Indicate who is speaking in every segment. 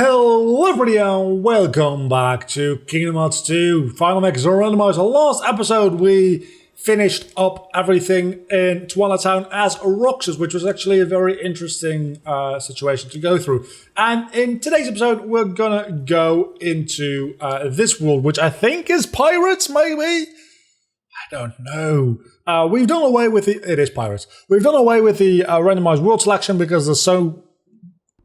Speaker 1: Hello everybody and welcome back to Kingdom Hearts 2 Final Mix or Randomizer. Last episode we finished up everything in Twilight Town as Roxas, which was actually a very interesting situation to go through. And in today's episode we're gonna go into this world, which I think is pirates, maybe? I don't know. We've done away with it is pirates. We've done away with the randomized world selection because there's so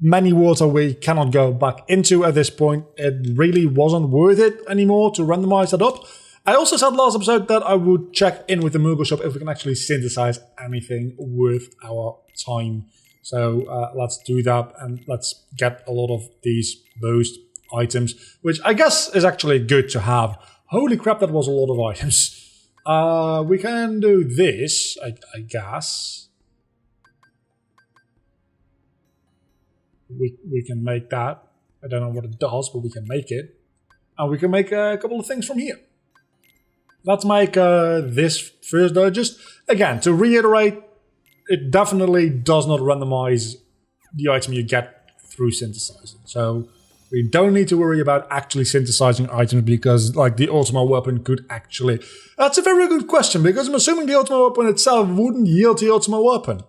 Speaker 1: many worlds that we cannot go back into at this point. It really wasn't worth it anymore to randomize that up. I also said last episode that I would check in with the Moogle shop if we can actually synthesize anything worth our time. So let's do that and let's get a lot of these boost items, which I guess is actually good to have. Holy crap, that was a lot of items. We can do this, I guess. We can make that. I don't know what it does, but we can make it. And we can make a couple of things from here. Let's make this first though. Just, again, to reiterate, it definitely does not randomize the item you get through synthesizing. So we don't need to worry about actually synthesizing items because, like, the Ultima weapon could actually... That's a very good question, because I'm assuming the Ultima weapon itself wouldn't yield the Ultima weapon.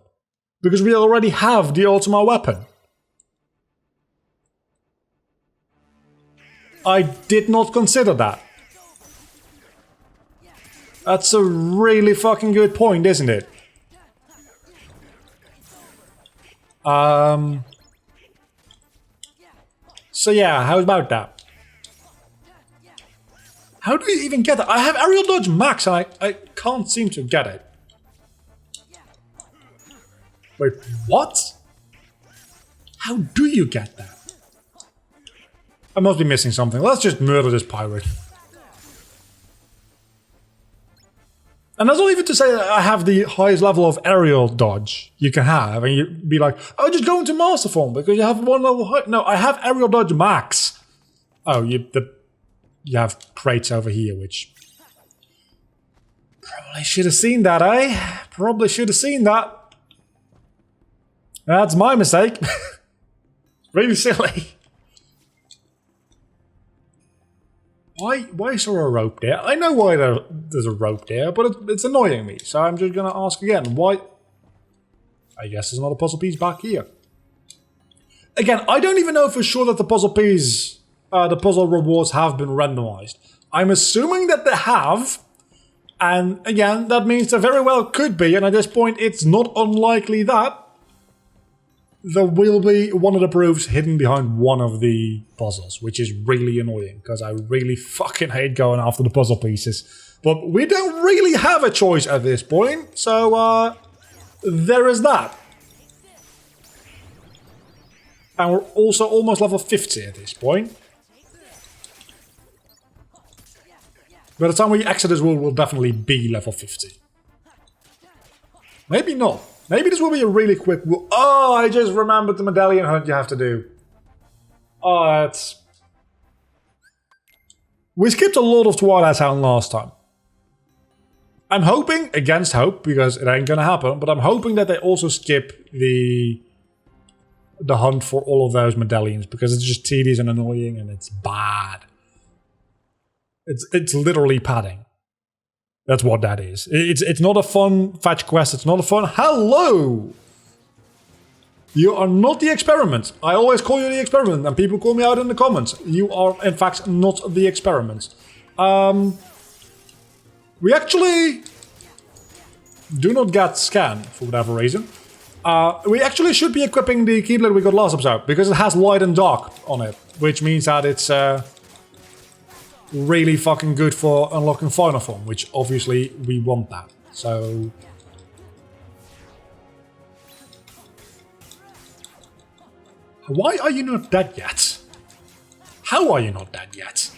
Speaker 1: Because we already have the Ultima weapon. I did not consider that. That's a really fucking good point, isn't it? So yeah, how about that? How do you even get that? I have aerial dodge max and I can't seem to get it. Wait, what? How do you get that? I must be missing something. Let's just murder this pirate. And that's not even to say that I have the highest level of aerial dodge you can have. And you'd be like, oh, just go into master form because you have one level high. No, I have aerial dodge max. Oh, you have crates over here, which... Probably should have seen that, eh? Probably should have seen that. That's my mistake. Really silly. Why is there a rope there? I know why there's a rope there, but it's annoying me. So I'm just going to ask again. Why? I guess there's another puzzle piece back here. Again, I don't even know for sure that the puzzle piece, the puzzle rewards have been randomized. I'm assuming that they have. And again, that means there very well could be. And at this point, it's not unlikely that there will be one of the proofs hidden behind one of the puzzles, which is really annoying, because I really fucking hate going after the puzzle pieces. But we don't really have a choice at this point, so there is that. And we're also almost level 50 at this point. By the time we exit this world, we'll definitely be level 50. Maybe not. Maybe this will be a really quick... Oh, I just remembered the medallion hunt you have to do. Oh, that's... We skipped a lot of Twilight Town last time. I'm hoping, against hope, because it ain't gonna happen, but I'm hoping that they also skip the hunt for all of those medallions, because it's just tedious and annoying, and it's bad. It's literally padding. That's what that is. It's not a fun fetch quest. It's not a fun... Hello! You are not the experiment. I always call you the experiment, and people call me out in the comments. You are, in fact, not the experiment. We actually do not get scan, for whatever reason. We actually should be equipping the keyblade we got last episode, because it has light and dark on it, which means that it's... really fucking good for unlocking final form, which obviously we want that. So why are you not dead yet? How are you not dead yet?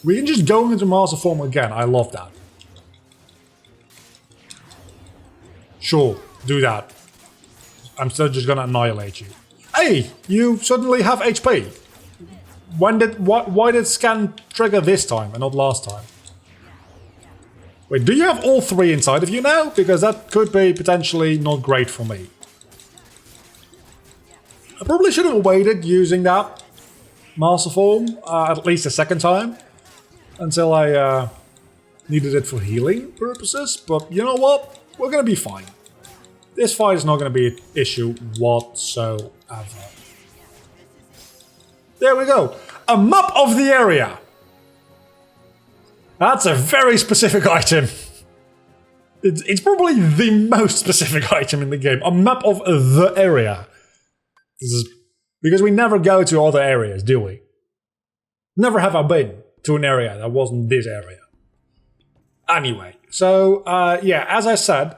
Speaker 1: We can just go into master form again. I love that. Sure, do that. I'm still just gonna annihilate you. Hey, you suddenly have HP. Why did scan trigger this time and not last time? Wait, do you have all three inside of you now? Because that could be potentially not great for me. I probably should have waited using that Master Form, at least a second time, until I needed it for healing purposes, but you know what? We're gonna be fine. This fight is not gonna be an issue whatsoever. There we go. A map of the area. That's a very specific item. It's probably the most specific item in the game. A map of the area. This is because we never go to other areas, do we? Never have I been to an area that wasn't this area. Anyway, so yeah, as I said,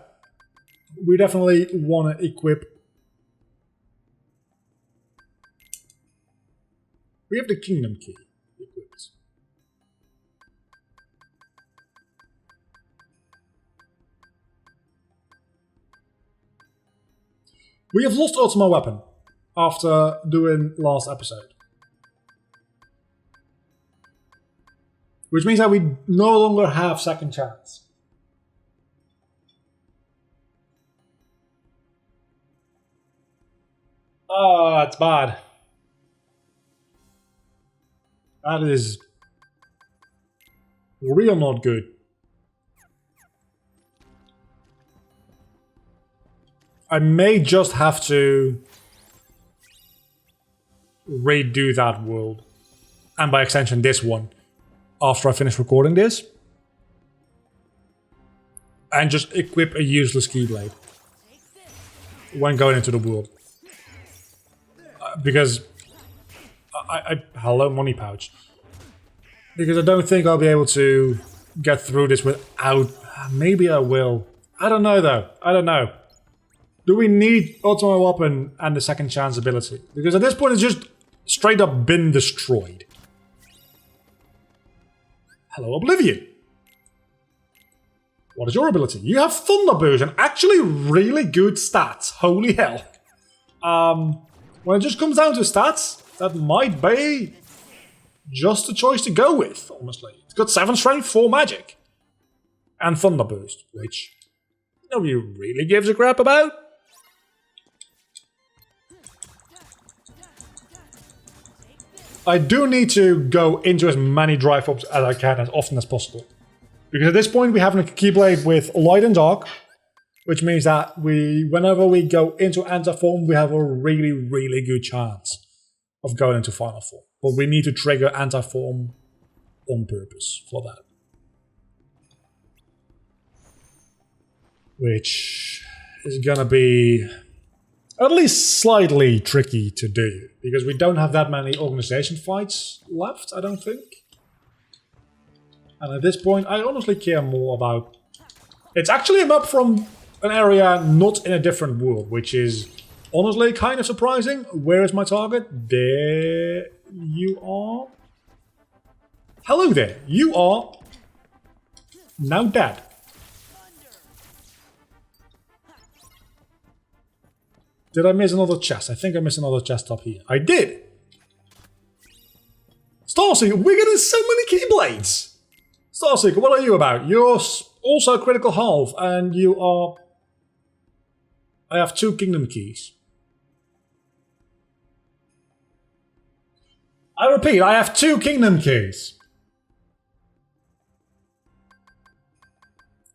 Speaker 1: we definitely want to equip. We have the Kingdom Key equipped. We have lost Ultima Weapon after doing last episode. Which means that we no longer have second chance. Oh, that's bad. That is real not good. I may just have to redo that world. And by extension, this one. After I finish recording this. And just equip a useless Keyblade. When going into the world. Because... hello, money pouch. Because I don't think I'll be able to get through this without... Maybe I will. I don't know though. I don't know. Do we need Ultima Weapon and the second chance ability? Because at this point it's just straight up been destroyed. Hello, Oblivion. What is your ability? You have Thunder Boost and actually really good stats. Holy hell. When it just comes down to stats, that might be just the choice to go with, honestly. It's got 7 strength, 4 magic. And Thunder Boost, which nobody really gives a crap about. I do need to go into as many dry forms as I can as often as possible. Because at this point we have a Keyblade with Light and Dark, which means that whenever we go into Anti-Form, we have a really, really good chance of going into Final Form. But we need to trigger Anti-Form on purpose for that. Which is gonna be at least slightly tricky to do, because we don't have that many organization fights left, I don't think. And at this point, I honestly care more about... It's actually a map from an area not in a different world, which is honestly kind of surprising. Where is my target? There you are. Hello there. You are now dead. Did I miss another chest? I think I missed another chest up here. I did! Starseeker, we're getting so many Keyblades! Starseeker, what are you about? You're also critical half, and you are... I have 2 Kingdom Keys. I repeat, I have 2 Kingdom Keys.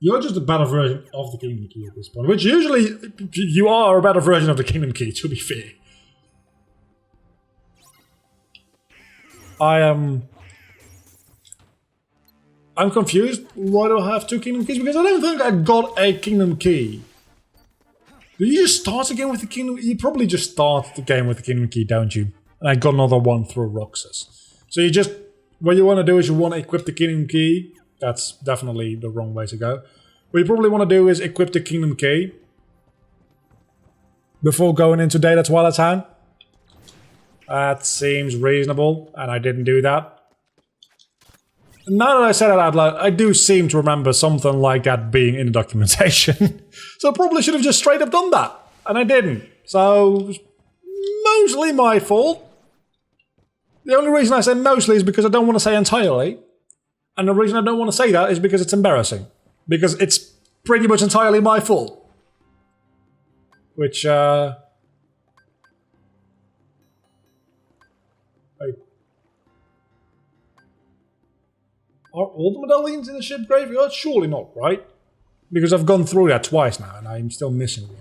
Speaker 1: You're just a better version of the Kingdom Key at this point, which usually you are a better version of the Kingdom Key, to be fair. I'm confused. Why do I have 2 Kingdom Keys? Because I don't think I got a Kingdom Key. Do you just start the game with the Kingdom? You probably just start the game with the Kingdom Key, don't you? And I got another one through Roxas. So you just... What you want to do is you want to equip the Kingdom Key. That's definitely the wrong way to go. What you probably want to do is equip the Kingdom Key before going into Data Twilight Town. That seems reasonable, and I didn't do that. Now that I said it out loud, I do seem to remember something like that being in the documentation. So I probably should have just straight up done that, and I didn't. So, mostly my fault. The only reason I say mostly is because I don't want to say entirely. And the reason I don't want to say that is because it's embarrassing. Because it's pretty much entirely my fault. Which, Wait. Are all the medallions in the ship graveyard? Surely not, right? Because I've gone through that twice now and I'm still missing one.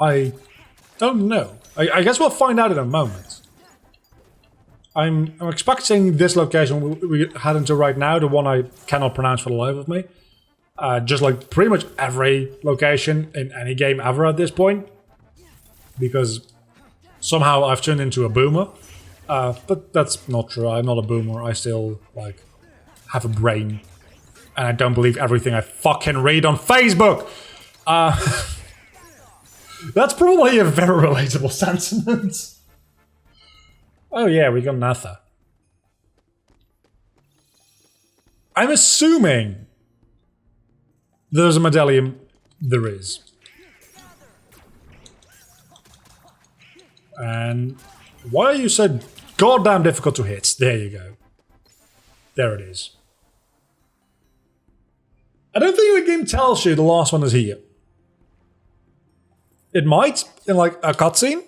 Speaker 1: I don't know. I guess we'll find out in a moment. I'm expecting this location we head into right now, the one I cannot pronounce for the life of me. Just like pretty much every location in any game ever at this point. Because somehow I've turned into a boomer. But that's not true. I'm not a boomer. I still, like, have a brain. And I don't believe everything I fucking read on Facebook! That's probably a very relatable sentiment. Oh yeah, we got Natha. I'm assuming there's a medallion. There is. And why are you so goddamn difficult to hit? There you go. There it is. I don't think the game tells you the last one is here. It might, in like a cutscene.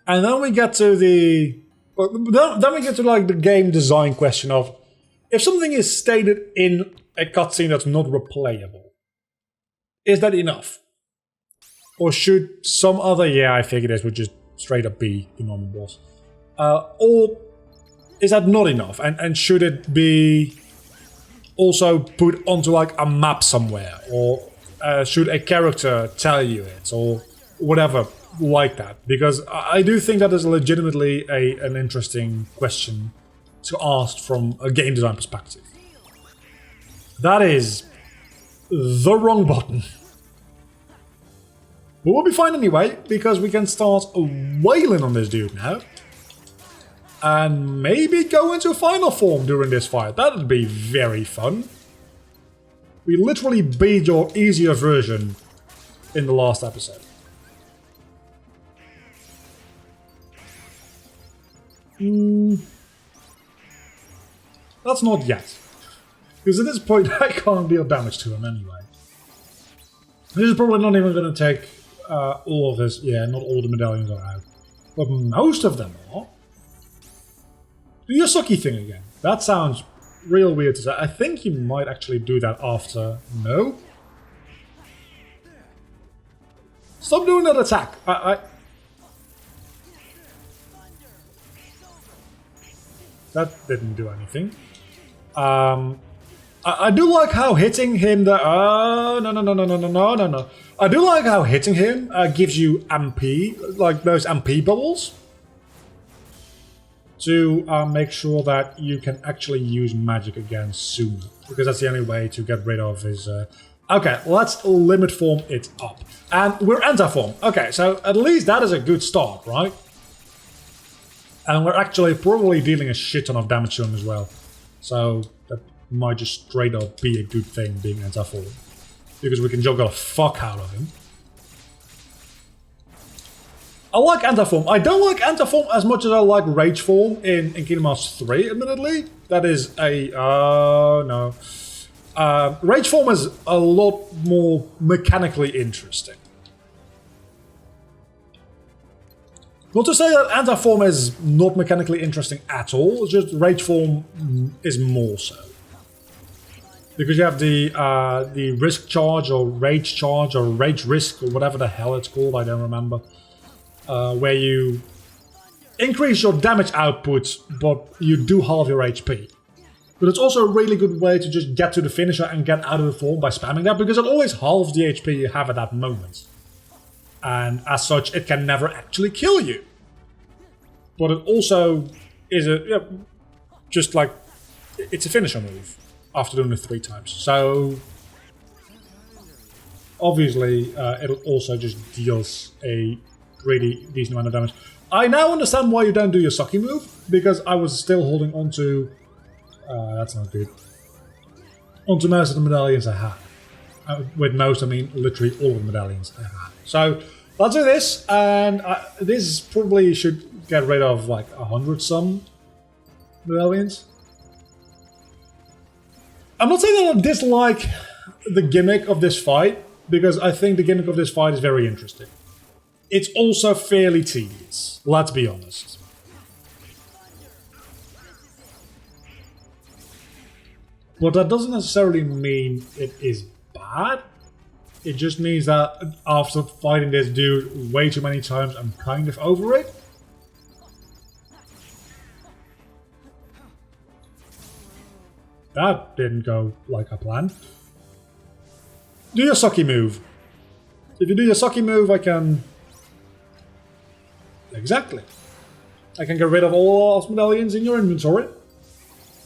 Speaker 1: And then we get to the... Then we get to like the game design question of... If something is stated in a cutscene that's not replayable, is that enough? Or should some other... Yeah, I figured this would just straight up be the normal boss. Or is that not enough? And should it be also put onto like a map somewhere? Or should a character tell you it? Or whatever like that? Because I do think that is legitimately an interesting question to ask from a game design perspective. That is the wrong button. But we'll be fine anyway, because we can start wailing on this dude now. And maybe go into final form during this fight. That would be very fun. We literally beat your easier version in the last episode. That's not yet. Because at this point I can't deal damage to him anyway. This is probably not even going to take all of this. Yeah, not all the medallions are out. But most of them are. Do your sucky thing again. That sounds real weird to say. I think you might actually do that after... No? Stop doing that attack. That didn't do anything. I do like how hitting him... No. I do like how hitting him gives you MP, like those MP bubbles. To make sure that you can actually use magic again sooner. Because that's the only way to get rid of his... Okay, let's limit form it up. And we're anti-form. Okay, so at least that is a good start, right? And we're actually probably dealing a shit ton of damage to him as well. So that might just straight up be a good thing, being anti-form. Because we can juggle the fuck out of him. I like anti-form. I don't like anti-form as much as I like rage form in Kingdom Hearts 3, admittedly. That is a... no. Rage form is a lot more mechanically interesting. Not to say that anti-form is not mechanically interesting at all, it's just rage form is more so. Because you have the risk charge or rage risk or whatever the hell it's called, I don't remember. Where you increase your damage output, but you do halve your HP. But it's also a really good way to just get to the finisher and get out of the form by spamming that, because it always halves the HP you have at that moment. And as such, it can never actually kill you. But it also is just like, it's a finisher move after doing it 3 times. So, obviously, it also just deals a really decent amount of damage. I now understand why you don't do your sucky move, because I was still holding on to... that's not good. Onto most of the medallions I had. With most, I mean literally all of the medallions I had. So, let's do this, and this probably should get rid of like 100 some medallions. I'm not saying that I dislike the gimmick of this fight, because I think the gimmick of this fight is very interesting. It's also fairly tedious, let's be honest. But that doesn't necessarily mean it is bad. It just means that after fighting this dude way too many times, I'm kind of over it. That didn't go like I planned. Do your sucky move. If you do your sucky move, I can... Exactly. I can get rid of all lost medallions in your inventory.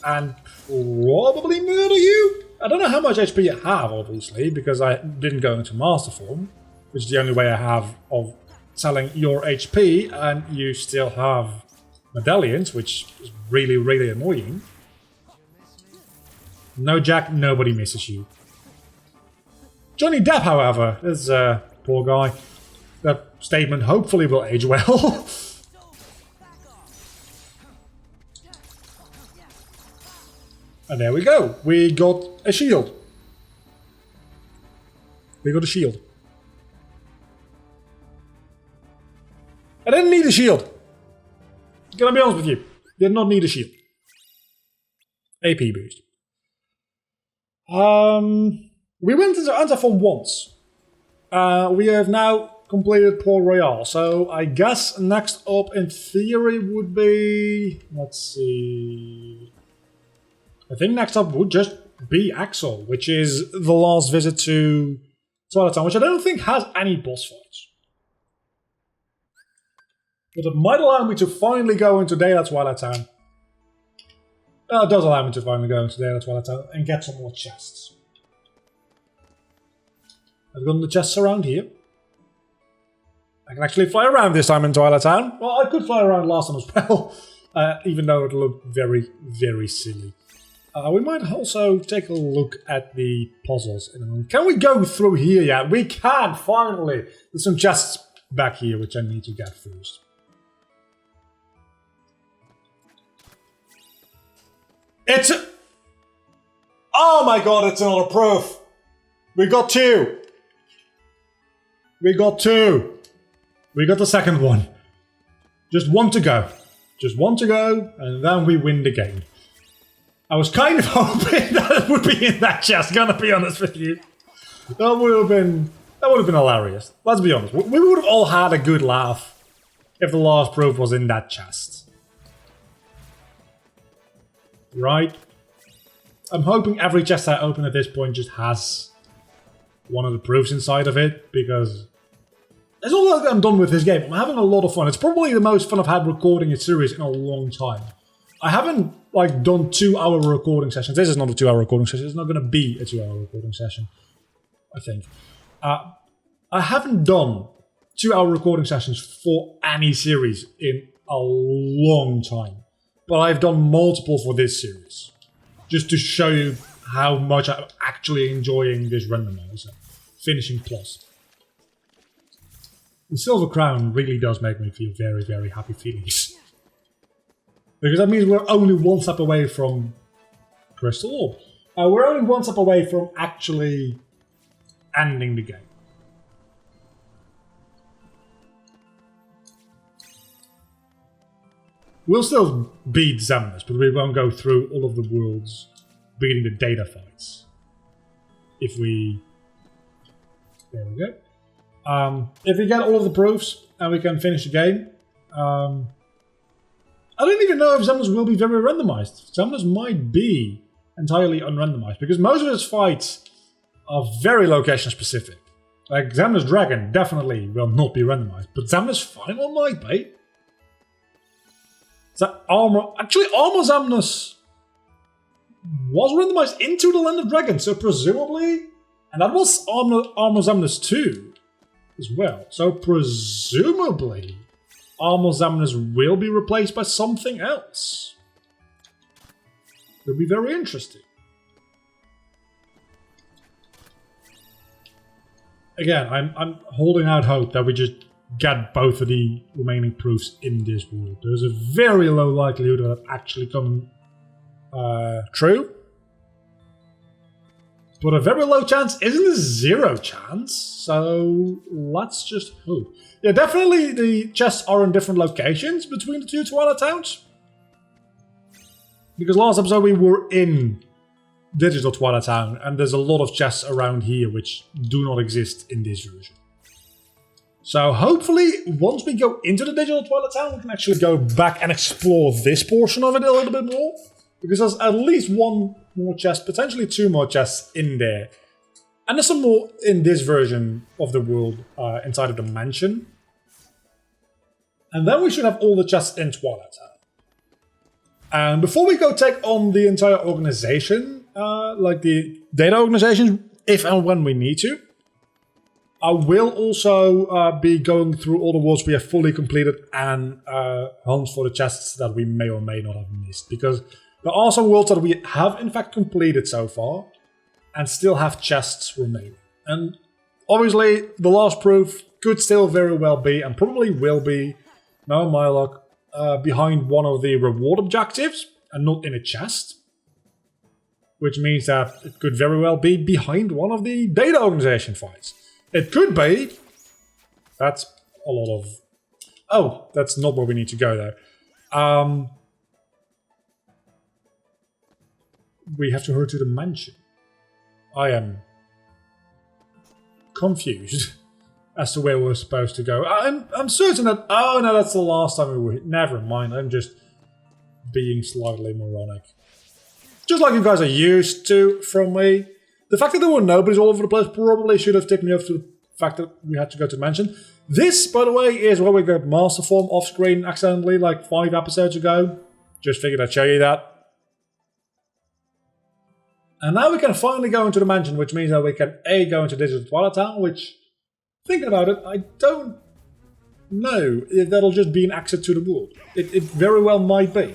Speaker 1: And probably murder you? I don't know how much HP you have, obviously, because I didn't go into Master Form, which is the only way I have of selling your HP, and you still have medallions, which is really, really annoying. No Jack, nobody misses you. Johnny Depp, however, is a poor guy. That statement hopefully will age well. And there we go. We got a shield. We got a shield. I didn't need a shield. Gonna be honest with you. Did not need a shield. AP boost. We went into Antiform once. We have now completed Port Royale, so I guess next up in theory would be... Let's see... I think next up would just be Axel, which is the last visit to Twilight Town, which I don't think has any boss fights. But it might allow me to finally go into Daylight Twilight Town. It does allow me to finally go into Daylight Twilight Town and get some more chests. I've gotten the chests around here. I can actually fly around this time in Twilight Town. Well, I could fly around last time as well, even though it looked very, very silly. We might also take a look at the puzzles in a moment. Can we go through here yet? We can, finally! There's some chests back here which I need to get first. It's a... Oh my god, it's another proof! We got two! We got two! We got the second one. Just one to go. Just one to go, and then we win the game. I was kind of hoping that it would be in that chest, gonna be honest with you. That would have been hilarious. Let's be honest. We would have all had a good laugh if the last proof was in that chest. Right? I'm hoping every chest I open at this point just has one of the proofs inside of it, because it's all that I'm done with this game. I'm having a lot of fun. It's probably the most fun I've had recording a series in a long time. I haven't done 2-hour recording sessions. This is not a 2-hour recording session. It's not going to be a 2-hour recording session, I think. I haven't done 2-hour recording sessions for any series in a long time. But I've done multiple for this series. Just to show you how much I'm actually enjoying this randomizer. Finishing plus. The Silver Crown really does make me feel very, very happy feelings. Because that means we're only one step away from Crystal Orb. We're only one step away from actually ending the game. We'll still beat Xemnas, but we won't go through all of the worlds beating the data fights. If we... There we go. If we get all of the proofs and we can finish the game... I don't even know if Xemnas will be very randomized. Xemnas might be entirely unrandomized, because most of his fights are very location specific. Like Xemnas Dragon definitely will not be randomized, but Xemnas Final might be. That armor... Actually, Armor Xemnas was randomized into the Land of Dragons, so presumably... And that was Armor Xemnas 2 as well. So presumably... Armor Xemnas will be replaced by something else. It'll be very interesting. Again, I'm holding out hope that we just get both of the remaining proofs in this world. There's a very low likelihood of that actually coming true. But a very low chance isn't a zero chance. So let's just hope. Yeah, definitely the chests are in different locations between the two Twilight Towns. Because last episode we were in Digital Twilight Town, and there's a lot of chests around here which do not exist in this version. So hopefully, once we go into the Digital Twilight Town, we can actually go back and explore this portion of it a little bit more. Because there's at least one more chest, potentially two more chests in there. And there's some more in this version of the world inside of the mansion. And then we should have all the chests in Twilight Town. And before we go take on the entire organization, like the data organization, if and when we need to, I will also be going through all the worlds we have fully completed and hunt for the chests that we may or may not have missed. Because there are some worlds that we have in fact completed so far and still have chests remaining. And obviously the last proof could still very well be, and probably will be, no my luck, behind one of the reward objectives and not in a chest. Which means that it could very well be behind one of the data organization fights. It could be. That's a lot of... Oh, that's not where we need to go though. We have to hurry to the mansion. I am confused as to where we're supposed to go. I'm certain that... Oh no, that's the last time we were here. Never mind, I'm just being slightly moronic. Just like you guys are used to from me. The fact that there were nobodies all over the place probably should have taken me off to the fact that we had to go to mansion. This, by the way, is where we got Master Form off screen accidentally like 5 episodes ago. Just figured I'd show you that. And now we can finally go into the mansion, which means that we can A, go into Digital Twilight Town, which, thinking about it, I don't know if that'll just be an exit to the world. It very well might be.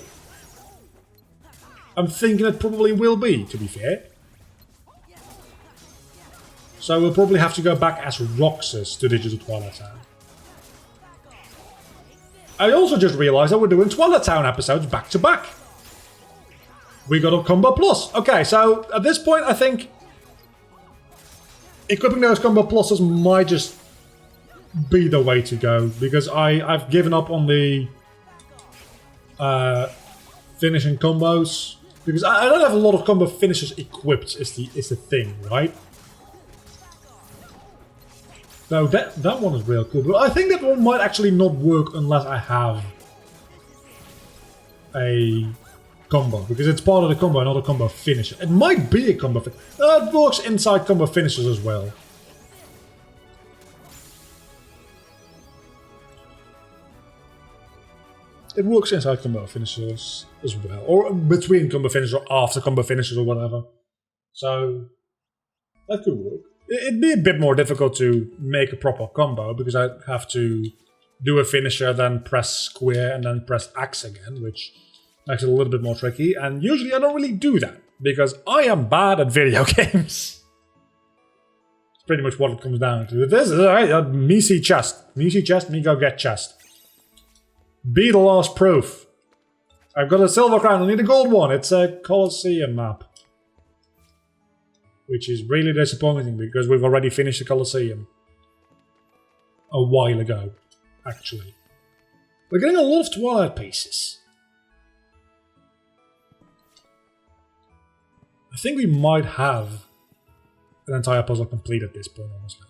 Speaker 1: I'm thinking it probably will be, to be fair. So we'll probably have to go back as Roxas to Digital Twilight Town. I also just realised that we're doing Twilight Town episodes back to back. We got a Combo Plus. Okay, so at this point I think equipping those Combo Pluses might just be the way to go. Because I've given up on the finishing combos. Because I don't have a lot of combo finishers equipped is the thing, right? So that one is real cool. But I think that one might actually not work unless I have a combo. Because it's part of the combo, not a combo finisher. It might be a combo finisher. It works inside combo finishers as well. It works inside combo finishers as well. Or between combo finishers or after combo finishers or whatever. So that could work. It'd be a bit more difficult to make a proper combo because I'd have to do a finisher, then press square and then press X again, which makes it a little bit more tricky. And usually I don't really do that because I am bad at video games. It's pretty much what it comes down to. This is me see chest. Me see chest, me go get chest. Be the last proof. I've got a silver crown, I need a gold one. It's a Colosseum map. Which is really disappointing because we've already finished the Colosseum. A while ago, actually. We're getting a lot of Twilight pieces. I think we might have an entire puzzle complete at this point, honestly.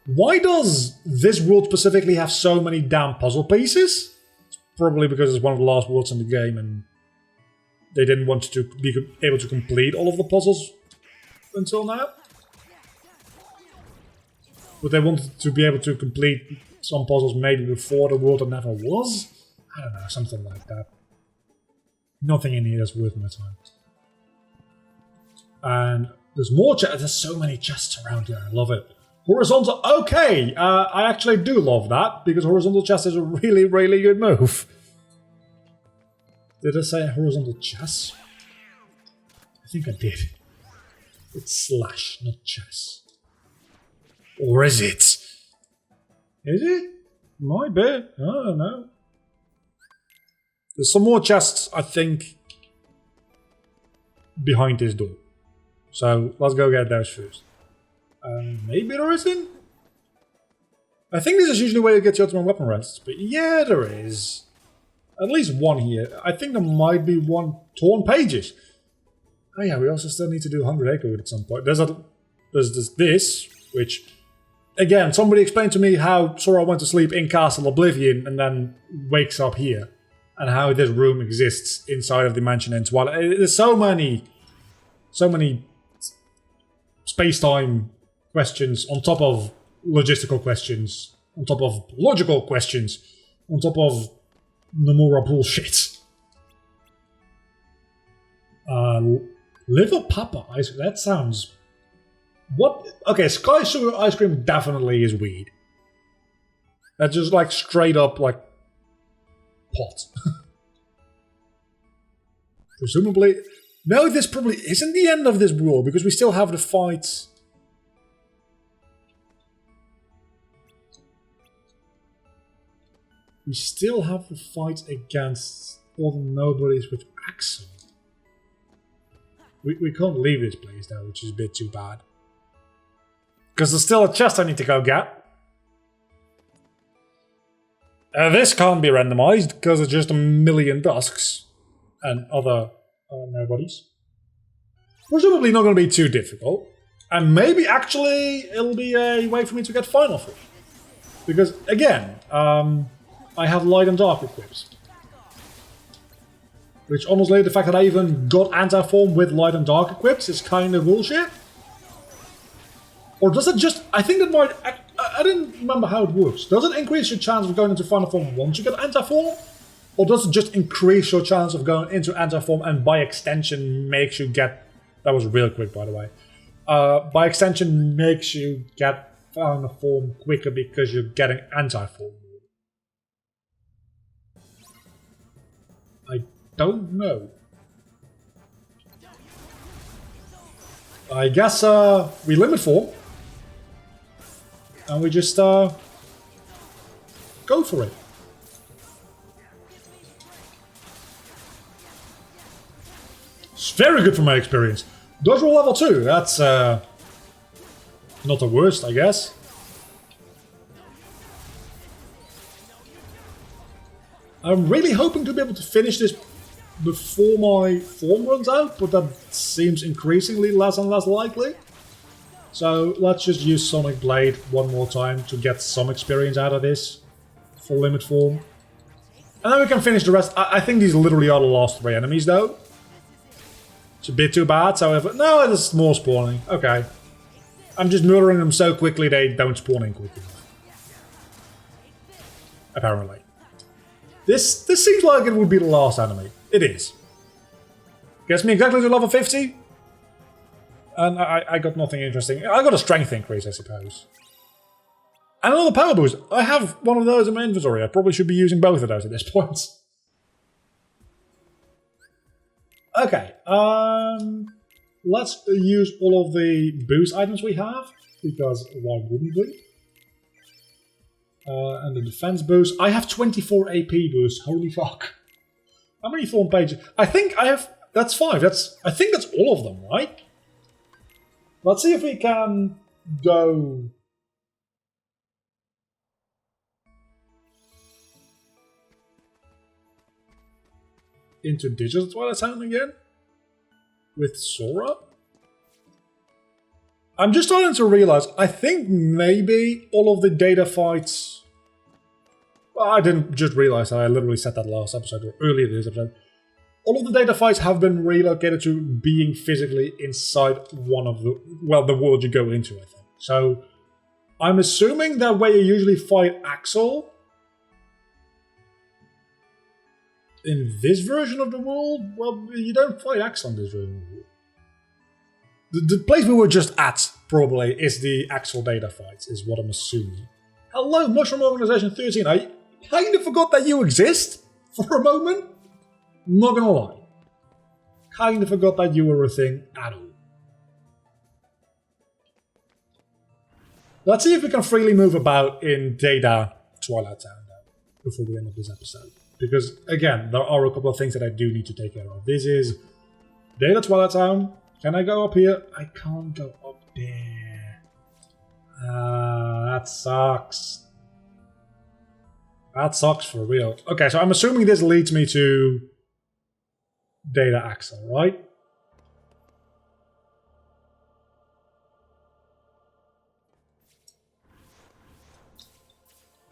Speaker 1: Why does this world specifically have so many damn puzzle pieces? It's probably because it's one of the last worlds in the game and they didn't want to be able to complete all of the puzzles until now. But they wanted to be able to complete some puzzles maybe before the world that never was? I don't know, something like that. Nothing in here is worth my time. And there's more chests. There's so many chests around here. I love it. Horizontal. Okay, I actually do love that because horizontal chest is a really, really good move. Did I say horizontal chess? I think I did. It's slash, not chess. Or is it? Is it? Might be. I don't know. There's some more chests, I think, behind this door. So let's go get those first. Maybe there isn't? I think this is usually where you get your optimum weapon rests, but yeah, there is. At least one here. I think there might be one torn pages. Oh yeah, we also still need to do 100 Acre Wood at some point. There's this, which, again, somebody explained to me how Sora went to sleep in Castle Oblivion and then wakes up here. And how this room exists inside of the mansion in Twilight. There's so many space-time questions on top of logistical questions, on top of logical questions, on top of Nomura bullshit. Liver Papa ice cream, that sounds... What? Okay, Sky Sugar ice cream definitely is weed. That's just like straight up like pot. Presumably... No, this probably isn't the end of this world, because we still have the fight. We still have the fight against all the nobodies with Axel. We can't leave this place though, which is a bit too bad. Because there's still a chest I need to go get. This can't be randomized, because it's just a million dusks. And other nobodies. Presumably not going to be too difficult. And maybe actually it'll be a way for me to get final form. Because again, I have light and dark equips. Which honestly, the fact that I even got anti-form with light and dark equips is kind of bullshit. Or does it just... I think that might... I didn't remember how it works. Does it increase your chance of going into final form once you get anti-form? Or does it just increase your chance of going into anti-form and by extension makes you get... That was real quick, by the way. By extension makes you get final form quicker because you're getting anti-form. I don't know. I guess we limit form. And we just go for it. It's very good from my experience. Dodge roll level 2, that's not the worst, I guess. I'm really hoping to be able to finish this before my form runs out, but that seems increasingly less and less likely. So let's just use Sonic Blade one more time to get some experience out of this for limit form. And then we can finish the rest. I think these literally are the last 3 enemies though. It's a bit too bad, so if... No, there's more spawning. Okay. I'm just murdering them so quickly they don't spawn in quickly. Apparently. This seems like it would be the last enemy. It is. Gets me exactly to level 50. And I got nothing interesting. I got a strength increase, I suppose. And another power boost. I have one of those in my inventory. I probably should be using both of those at this point. Okay. Let's use all of the boost items we have. Because why wouldn't we? And the defense boost. I have 24 AP boost. Holy fuck. How many form pages? I think I have... That's 5. I think that's all of them, right? Let's see if we can go... into Digital Twilight Town again? With Sora? I'm just starting to realize, I think maybe all of the data fights... Well, I didn't just realize that, I literally said that last episode, or earlier this episode. All of the data fights have been relocated to being physically inside one of the... Well, the world you go into, I think. So, I'm assuming that where you usually fight Axel... in this version of the world, well, you don't fight Axel in this version of the world. The place we were just at, probably, is the Axel data fights, is what I'm assuming. Hello, Mushroom Organization 13. I kind of forgot that you exist for a moment. Not gonna lie. Kind of forgot that you were a thing at all. Let's see if we can freely move about in Data Twilight Town now, before we end up this episode. Because, again, there are a couple of things that I do need to take care of. This is Data Twilight Town, Can I go up here? I can't go up there. That sucks. That sucks for real. Okay, so I'm assuming this leads me to data axle, right?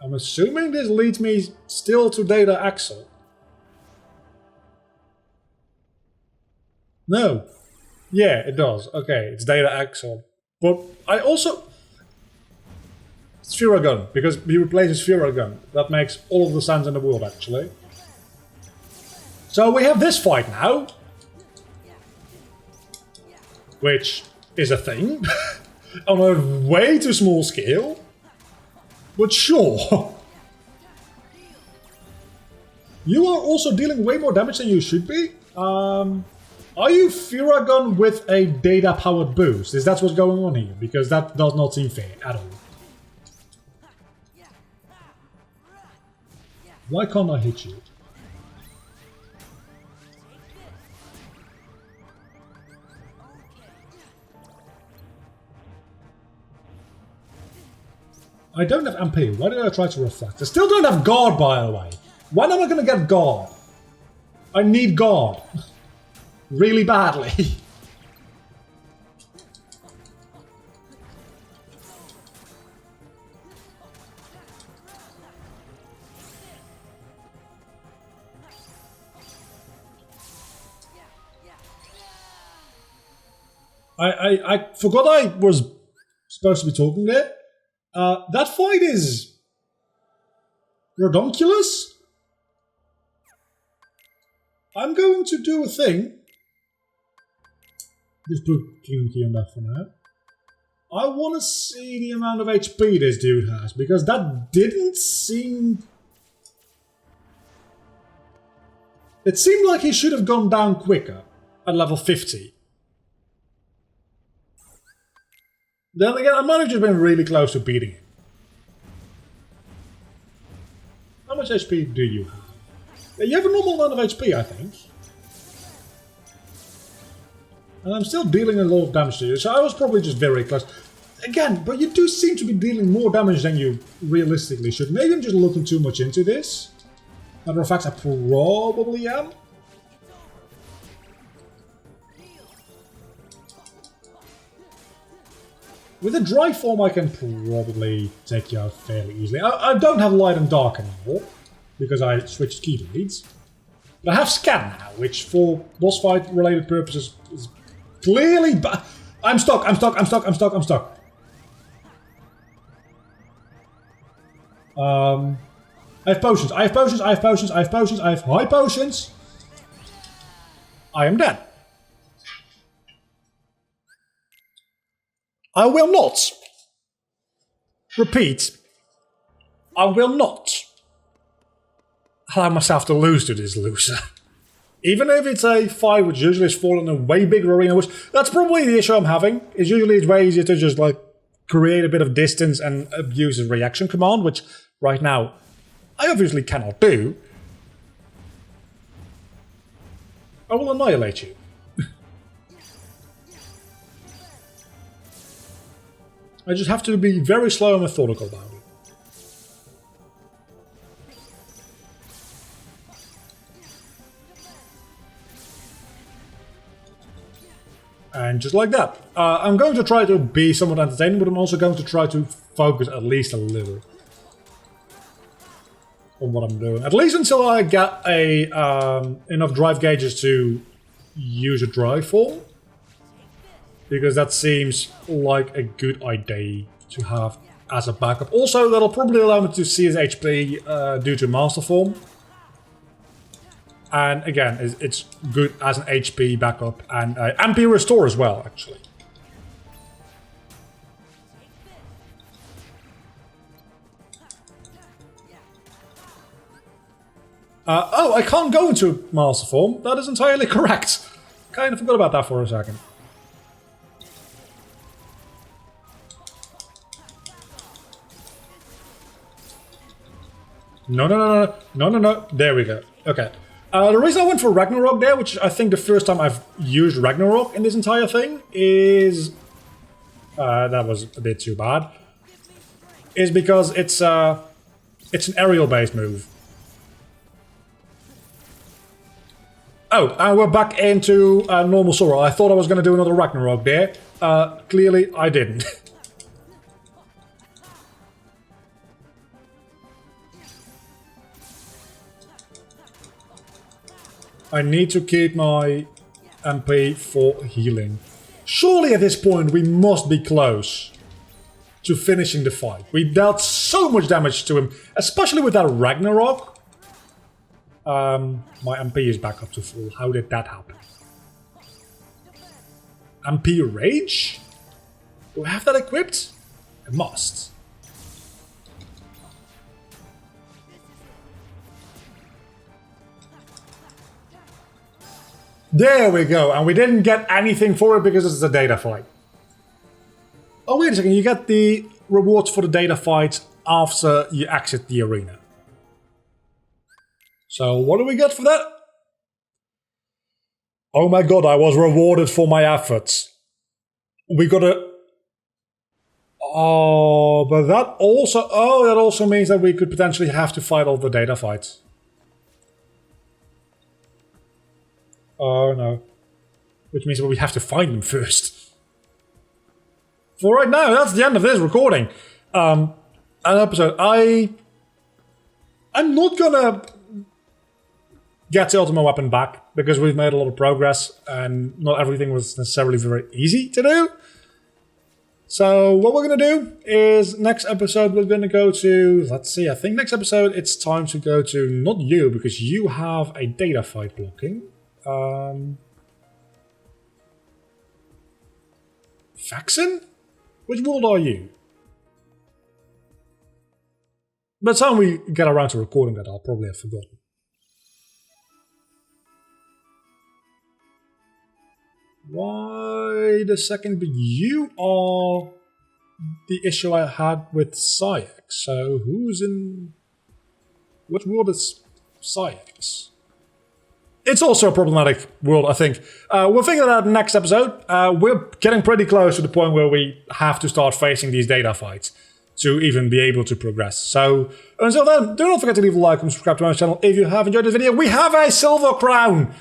Speaker 1: I'm assuming this leads me still to data axle. No. Yeah, it does. Okay, it's data axle. But I also... Sphera gun, because he replaces Sphera gun. That makes all of the sense in the world, actually. So we have this fight now. Which is a thing. On a way too small scale. But sure. You are also dealing way more damage than you should be. Are you Firagun with a data-powered boost? Is that what's going on here? Because that does not seem fair at all. Why can't I hit you? I don't have MP. Why did I try to reflect? I still don't have guard, by the way. When am I going to get guard? I need guard. Really badly. I forgot I was supposed to be talking there. That fight is redonkulous. I'm going to do a thing. Just put King Key on that for now. I want to see the amount of HP this dude has, because that didn't seem... It seemed like he should have gone down quicker at level 50. Then again, I might have just been really close to beating him. How much HP do you have? You have a normal amount of HP, I think. And I'm still dealing a lot of damage to you, so I was probably just very close. Again, but you do seem to be dealing more damage than you realistically should. Maybe I'm just looking too much into this. Matter of fact, I probably am. With a dry form, I can probably take you out fairly easily. I don't have light and dark anymore, because I switched key leads. But I have scan now, which for boss fight related purposes is clearly... I'm stuck. I have potions, I have high potions. I am dead. I will not. Repeat. I will not allow myself to lose to this loser. Even if it's a fight which usually is falling in a way bigger arena, which that's probably the issue I'm having, is usually it's way easier to just like create a bit of distance and abuse a reaction command, which right now I obviously cannot do. I will annihilate you. I just have to be very slow and methodical about it. And just like that. I'm going to try to be somewhat entertaining, but I'm also going to try to focus at least a little on what I'm doing. At least until I get enough drive gauges to use a drive form. Because that seems like a good idea to have as a backup. Also, that'll probably allow me to see his HP due to Master Form. And again, it's good as an HP backup and MP Restore as well, actually. Oh, I can't go into Master Form. That is entirely correct. Kind of forgot about that for a second. No. There we go. Okay. The reason I went for Ragnarok there, which I think the first time I've used Ragnarok in this entire thing, is... that was a bit too bad. Is because it's an aerial-based move. Oh, and we're back into normal Sora. I thought I was going to do another Ragnarok there. Clearly, I didn't. I need to keep my MP for healing. Surely at this point we must be close to finishing the fight. We dealt so much damage to him, especially with that Ragnarok. My MP is back up to full. How did that happen? MP Rage? Do I have that equipped? I must. There we go, and we didn't get anything for it because it's a data fight. Oh, wait a second, you get the rewards for the data fight after you exit the arena. So, what do we get for that? Oh my god, I was rewarded for my efforts. We got a... Oh, but that also... Oh, that also means that we could potentially have to fight all the data fights. Oh no. Which means we have to find them first. For right now, that's the end of this recording. An episode. I'm not gonna get the ultimate weapon back because we've made a lot of progress and not everything was necessarily very easy to do. So what we're gonna do is next episode we're gonna go to, let's see, I think next episode it's time to go to not you because you have a data fight blocking. Faxon? Which world are you? By the time we get around to recording that, I'll probably have forgotten. Wait a second, but you are the issue I had with Sayax. So who's in... Which world is Sayax? It's also a problematic world, I think. We'll figure that out in the next episode. We're getting pretty close to the point where we have to start facing these data fights to even be able to progress. So, until then, do not forget to leave a like and subscribe to my channel if you have enjoyed this video. We have a silver crown!